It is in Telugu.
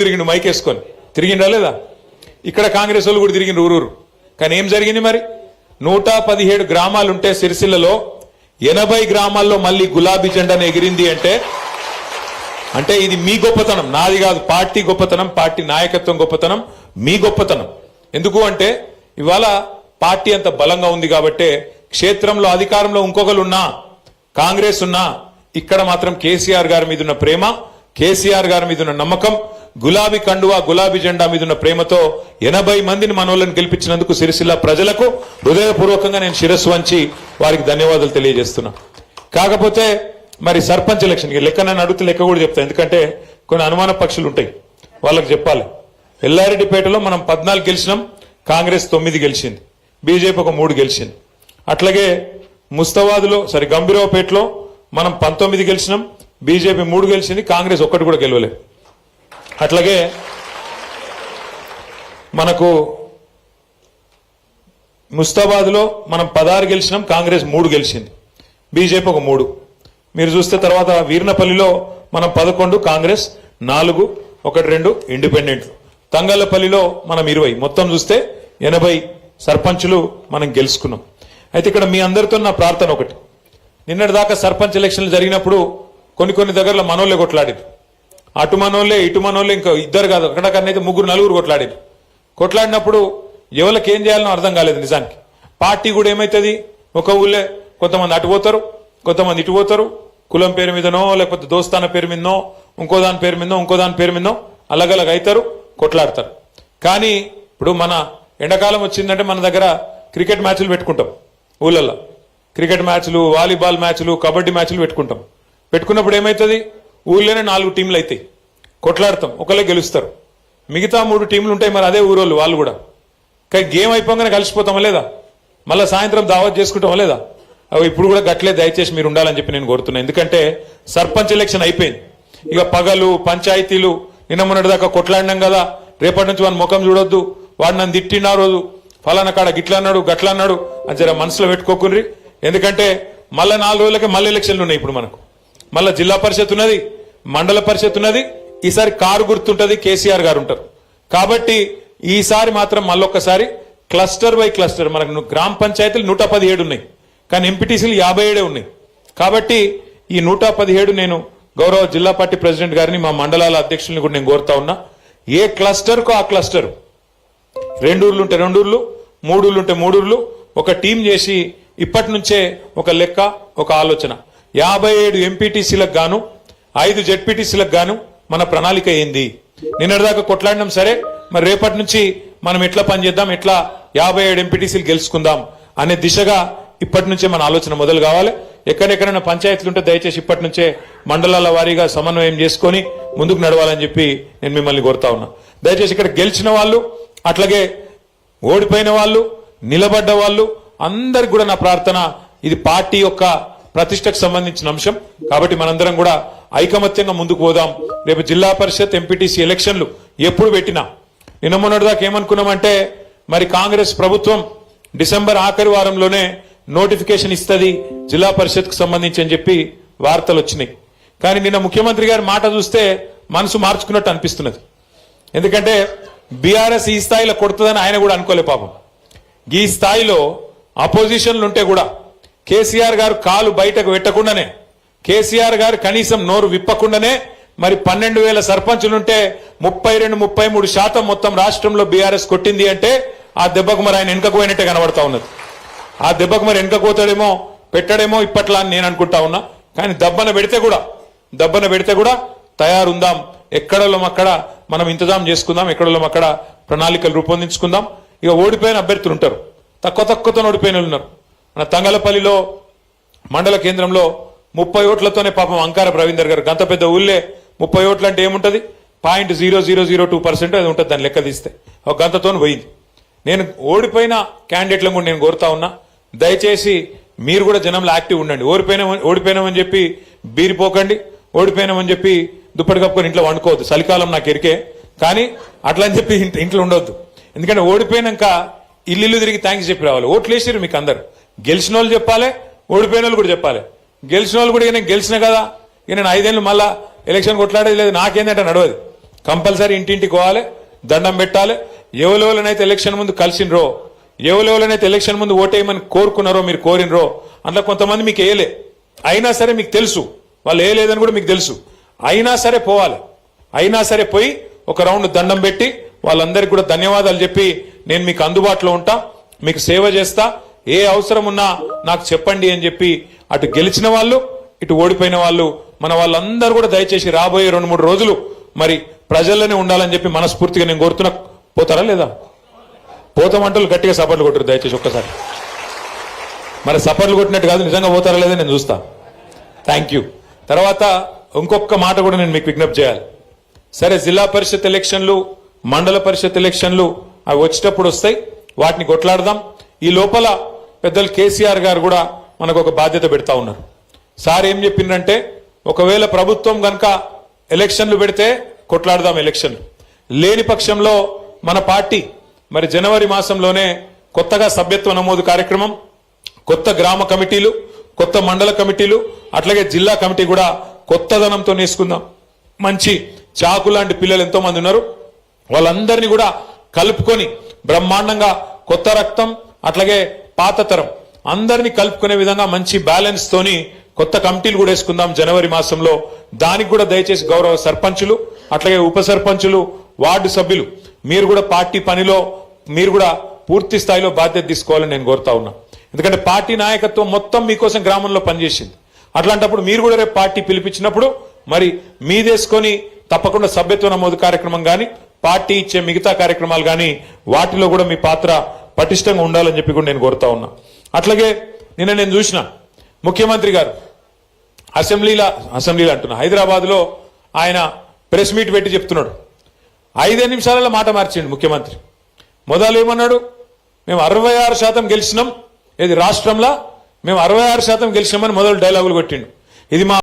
తిరిగిండు మైక్ వేసుకొని తిరిగిండా లేదా? ఇక్కడ కాంగ్రెస్ వాళ్ళు కూడా తిరిగిండు ఊరూరు. కానీ ఏం జరిగింది మరి? 117 గ్రామాలుంటే సిరిసిల్లలో 80 గ్రామాల్లో మళ్ళీ గులాబీ జెండాను ఎగిరింది అంటే ఇది మీ గొప్పతనం, నాది కాదు. పార్టీ గొప్పతనం, పార్టీ నాయకత్వం గొప్పతనం, మీ గొప్పతనం. ఎందుకు అంటే ఇవాళ పార్టీ అంత బలంగా ఉంది కాబట్టి క్షేత్రంలో అధికారంలో ఇంకొకరు ఉన్నా, కాంగ్రెస్ ఉన్నా, ఇక్కడ మాత్రం కేసీఆర్ గారి మీద ఉన్న ప్రేమ, కేసీఆర్ గారి మీద ఉన్న నమ్మకం, గులాబీ కండువా గులాబీ జెండా మీద ఉన్న ప్రేమతో 80 మందిని మనోళ్ళని గెలిపించినందుకు సిరిసిల్ల ప్రజలకు హృదయపూర్వకంగా నేను శిరస్సు వంచి వారికి ధన్యవాదాలు తెలియజేస్తున్నా. కాకపోతే మరి సర్పంచ్ ఎలక్షన్ లెక్క నన్ను అడిగితే లెక్క కూడా చెప్తాను, ఎందుకంటే కొన్ని అనుమాన పక్షులు ఉంటాయి, వాళ్ళకి చెప్పాలి. ఎల్లారెడ్డిపేటలో మనం 14 గెలిచినాం, కాంగ్రెస్ 9 గెలిచింది, బీజేపీ ఒక 3 గెలిచింది. అట్లాగే గంభీరావుపేటలో మనం 19 గెలిచినాం, బీజేపీ 3 గెలిచింది, కాంగ్రెస్ ఒక్కటి కూడా గెలవలేదు. అట్లాగే మనకు ముస్తాబాద్లో మనం 16 గెలిచినాం, కాంగ్రెస్ 3 గెలిచింది, బీజేపీ ఒక 3. మీరు చూస్తే తర్వాత వీర్నపల్లిలో మనం 11, కాంగ్రెస్ 4, 1-2 ఇండిపెండెంట్. తంగళ్లపల్లిలో మనం 20, మొత్తం చూస్తే 80 సర్పంచులు మనం గెలుచుకున్నాం. అయితే ఇక్కడ మీ అందరితో నా ప్రార్థన ఒకటి, నిన్నటి దాకా సర్పంచ్ ఎలక్షన్లు జరిగినప్పుడు కొన్ని దగ్గరలో మనోళ్ళే కొట్లాడారు. అటు మనోళ్ళే ఇటు మనోళ్ళే, ఇంకా ఇద్దరు కాదు, అక్కడకన్నైతే 3-4 కొట్లాడారు. కొట్లాడినప్పుడు ఎవరికి ఏం చేయాలనో అర్థం కాలేదు. నిజానికి పార్టీ కూడా ఏమవుతుంది, ఒక ఊళ్ళే కొంతమంది అటు పోతారు, కొంతమంది ఇటు పోతారు, కులం పేరు మీదనో లేకపోతే దోస్తాన పేరు మీదనో ఇంకో దాని పేరు మీదనో అలగలగా అవుతారు, కొట్లాడతారు. కానీ ఇప్పుడు మన ఎండాకాలం వచ్చిందంటే మన దగ్గర క్రికెట్ మ్యాచ్లు పెట్టుకుంటాం, ఊళ్ళల్లో క్రికెట్ మ్యాచ్లు, వాలీబాల్ మ్యాచ్లు, కబడ్డీ మ్యాచ్లు పెట్టుకున్నప్పుడు ఏమవుతుంది, ఊళ్ళోనే 4 టీంలు అవుతాయి, కొట్లాడతాం, ఒకళ్ళే గెలుస్తారు, మిగతా 3 టీంలు ఉంటాయి. మరి అదే ఊరోళ్ళు వాళ్ళు కూడా. కానీ గేమ్ అయిపోగానే కలిసిపోతామా లేదా, మళ్ళీ సాయంత్రం దావత్ చేసుకుంటామా లేదా? ఇప్పుడు కూడా గట్లే దయచేసి మీరు ఉండాలని చెప్పి నేను కోరుతున్నాను. ఎందుకంటే సర్పంచ్ ఎలక్షన్ అయిపోయింది, ఇక పగలు పంచాయతీలు నిన్న మొన్నటి దాకా కొట్లాడినాం కదా, రేపటి నుంచి వాడి ముఖం చూడొద్దు, వాడు నన్ను తిట్టినా రోజు ఫలానా కాడ గిట్లా అన్నాడు గట్లా అన్నాడు అని జర మనసులో పెట్టుకోకుండ్రి. ఎందుకంటే మళ్ళీ 4 రోజులకే మళ్ళీ ఎలక్షన్లు ఉన్నాయి. ఇప్పుడు మనకు మళ్ళీ జిల్లా పరిషత్ ఉన్నది, మండల పరిషత్ ఉన్నది, ఈసారి కారు గుర్తుంటది, కేసీఆర్ గారు ఉంటారు. కాబట్టి ఈసారి మాత్రం మళ్ళొక్కసారి క్లస్టర్ బై క్లస్టర్ మనకు గ్రామ పంచాయతీలు 117 ఉన్నాయి, కానీ ఎంపీటీసీలు 57 ఉన్నాయి. కాబట్టి ఈ 117 నేను గౌరవ జిల్లా పార్టీ ప్రెసిడెంట్ గారిని, మా మండలాల అధ్యక్షుల్ని కూడా నేను కోరుతా ఉన్నా, ఏ క్లస్టర్కో ఆ క్లస్టర్, 2 ఊర్లు ఉంటే 2 ఊర్లు, 3 ఊర్లు ఉంటే 3 ఊర్లు, ఒక టీం చేసి ఇప్పటి నుంచే ఒక లెక్క, ఒక ఆలోచన, 57 ఎంపీటీసీలకు గాను 5 జెడ్పీటీసీలకు గాను మన ప్రణాళిక ఏంది. నిన్నటిదాకా కొట్లాడినాం సరే, మరి రేపటి నుంచి మనం ఎట్లా పనిచేద్దాం, ఎట్లా 57 ఎంపీటీసీలు గెలుచుకుందాం అనే దిశగా ఇప్పటి నుంచే మన ఆలోచన మొదలు కావాలి. ఎక్కడెక్కడైనా పంచాయతీలు ఉంటే దయచేసి ఇప్పటి నుంచే మండలాల వారీగా సమన్వయం చేసుకొని ముందుకు నడవాలని చెప్పి నేను మిమ్మల్ని కోరుతా ఉన్నా. దయచేసి ఇక్కడ గెలిచిన వాళ్ళు, అట్లాగే ఓడిపోయిన వాళ్ళు, నిలబడ్డ వాళ్ళు అందరికి కూడా నా ప్రార్థన, ఇది పార్టీ యొక్క ప్రతిష్టకు సంబంధించిన అంశం. కాబట్టి మనందరం కూడా ఐకమత్యంగా ముందుకు పోదాం. రేపు జిల్లా పరిషత్ ఎంపీటీసీ ఎలక్షన్లు ఎప్పుడు పెట్టినా, నిన్న మొన్నటిదాకా ఏమనుకున్నామంటే మరి కాంగ్రెస్ ప్రభుత్వం డిసెంబర్ ఆఖరి వారంలోనే నోటిఫికేషన్ ఇస్తుంది జిల్లా పరిషత్ కు సంబంధించి అని చెప్పి వార్తలు వచ్చినాయి. కానీ నిన్న ముఖ్యమంత్రి గారి మాట చూస్తే మనసు మార్చుకున్నట్టు అనిపిస్తున్నది. ఎందుకంటే బీఆర్ఎస్ ఈ స్థాయిలో కొడుతుందని ఆయన కూడా అనుకోలే పాపం. ఈ స్థాయిలో అపోజిషన్లు ఉంటే కూడా కేసీఆర్ గారు కాలు బయటకు పెట్టకుండానే, కేసీఆర్ గారు కనీసం నోరు విప్పకుండానే మరి 12,000 సర్పంచులుంటే 32-33% మొత్తం రాష్ట్రంలో బీఆర్ఎస్ కొట్టింది అంటే ఆ దెబ్బకు మరి ఆయన వెనుకకు పోయినట్టే కనబడతా ఉన్నది. ఆ దెబ్బకు మరి వెనుక పోతాడేమో పెట్టడేమో ఇప్పట్లా అని నేను అనుకుంటా ఉన్నా. కానీ దబ్బన పెడితే కూడా తయారుందాం, ఎక్కడోళ్ళం అక్కడ మనం ఇంతజాం చేసుకుందాం, ఎక్కడోళ్ళం అక్కడ ప్రణాళికలు రూపొందించుకుందాం. ఇక ఓడిపోయిన అభ్యర్థులు ఉంటారు, తక్కువతో ఓడిపోయిన వాళ్ళు ఉన్నారు. మన తంగలపల్లిలో మండల కేంద్రంలో 30 ఓట్లతోనే పాపం అంకార రవీందర్ గారు, గంత పెద్ద ఊళ్ళే 30 ఓట్లు అంటే ఏముంటది, 0.0002% అది ఉంటుంది దాన్ని లెక్క తీస్తే, ఒక గంతతో పోయింది. నేను ఓడిపోయిన క్యాండిడేట్లను కూడా నేను కోరుతా ఉన్నా, దయచేసి మీరు కూడా జనంలో యాక్టివ్ ఉండండి. ఓడిపోయినామని చెప్పి బీరిపోకండి, ఓడిపోయినామని చెప్పి దుప్పటి కప్పుకొని ఇంట్లో వండుకోవద్దు. చలికాలం నాకు ఎరికే, కానీ అట్లా అని చెప్పి ఇంట్లో ఉండవద్దు. ఎందుకంటే ఓడిపోయినాక ఇల్లు తిరిగి థ్యాంక్స్ చెప్పి రావాలి. ఓట్లు వేసారు మీకు అందరు, గెలిచిన వాళ్ళు చెప్పాలి, ఓడిపోయిన వాళ్ళు కూడా చెప్పాలి. గెలిచిన వాళ్ళు కూడా నేను గెలిచిన కదా, నేను 5 ఏళ్ళు మళ్ళా ఎలక్షన్ కొట్లాడేది లేదు, నాకేందంటే నడవదు. కంపల్సరీ ఇంటింటికి పోవాలి, దండం పెట్టాలి. ఎవరెవరైతే ఎలక్షన్ ముందు కలిసినరో, ఎవరెవరైతే ఎలక్షన్ ముందు ఓటేయమని కోరుకున్నారో, మీరు కోరినరో, అందులో కొంతమంది మీకు వేయలే, అయినా సరే మీకు తెలుసు వాళ్ళు వేయలేదని కూడా మీకు తెలుసు, అయినా సరే పోవాలి. అయినా సరే పోయి ఒక రౌండ్ దండం పెట్టి వాళ్ళందరికీ కూడా ధన్యవాదాలు చెప్పి నేను మీకు అందుబాటులో ఉంటా, మీకు సేవ చేస్తా, ఏ అవసరం ఉన్నా నాకు చెప్పండి అని చెప్పి అటు గెలిచిన వాళ్ళు ఇటు ఓడిపోయిన వాళ్ళు మన వాళ్ళందరూ కూడా దయచేసి రాబోయే 2-3 రోజులు మరి ప్రజల్లోనే ఉండాలని చెప్పి మనస్ఫూర్తిగా నేను కోరుతున్నా. పోతారా లేదా? పోతామంటూ గట్టిగా సపోర్ట్లు కొట్టరు దయచేసి ఒక్కసారి. మరి సపోర్ట్లు కొట్టినట్టు కాదు, నిజంగా పోతారా లేదా నేను చూస్తా. Thank you. తర్వాత ఇంకొక మాట కూడా నేను మీకు విజ్ఞప్తి చేయాలి. సరే, జిల్లా పరిషత్ ఎలక్షన్లు, మండల పరిషత్ ఎలక్షన్లు అవి వచ్చేటప్పుడు వస్తాయి, వాటిని కొట్లాడదాం. ఈ లోపల పెద్దలు కేసీఆర్ గారు కూడా మనకు ఒక బాధ్యత పెడతా ఉన్నారు. సార్ ఏం చెప్పిందంటే, ఒకవేళ ప్రభుత్వం గనక ఎలక్షన్లు పెడితే కొట్లాడదాం, ఎలక్షన్లు లేని పక్షంలో మన పార్టీ మరి జనవరి మాసంలోనే కొత్తగా సభ్యత్వ నమోదు కార్యక్రమం, కొత్త గ్రామ కమిటీలు, కొత్త మండల కమిటీలు, అట్లాగే జిల్లా కమిటీ కూడా కొత్తదనంతో నేసుకుందాం. మంచి చాకు లాంటి పిల్లలు ఎంతో మంది ఉన్నారు, వాళ్ళందరినీ కూడా కలుపుకొని బ్రహ్మాండంగా కొత్త రక్తం అట్లాగే పాత తరం అందరినీ కలుపుకునే విధంగా మంచి బ్యాలెన్స్ తోని కొత్త కమిటీలు కూడా వేసుకుందాం జనవరి మాసంలో. దానికి కూడా దయచేసి గౌరవ సర్పంచులు అట్లాగే ఉప సర్పంచులు, వార్డు సభ్యులు మీరు కూడా పార్టీ పనిలో మీరు కూడా పూర్తి స్థాయిలో బాధ్యత తీసుకోవాలని నేను కోరుతా ఉన్నా. ఎందుకంటే పార్టీ నాయకత్వం మొత్తం మీకోసం గ్రామంలో పనిచేసింది. అట్లాంటప్పుడు మీరు కూడా రేపు పార్టీ పిలిపించినప్పుడు మరి మీదేసుకొని తప్పకుండా సభ్యత్వ నమోదు కార్యక్రమం కానీ, పార్టీ ఇచ్చే మిగతా కార్యక్రమాలు కానీ వాటిలో కూడా మీ పాత్ర పటిష్టంగా ఉండాలని చెప్పి కూడా నేను కోరుతా ఉన్నా. అట్లాగే నిన్న నేను చూసిన ముఖ్యమంత్రి గారు అసెంబ్లీలో అంటున్నా, హైదరాబాద్ లో ఆయన ప్రెస్ మీట్ పెట్టి చెప్తున్నాడు. 5 నిమిషాలలో మాట మార్చిండు ముఖ్యమంత్రి. మొదలు ఏమన్నాడు, మేము 66% గెలిచినాం, ఇది రాష్ట్రంలో మేము 66% గెలిచినామని మొదలు డైలాగులు కొట్టిండు. ఇది మా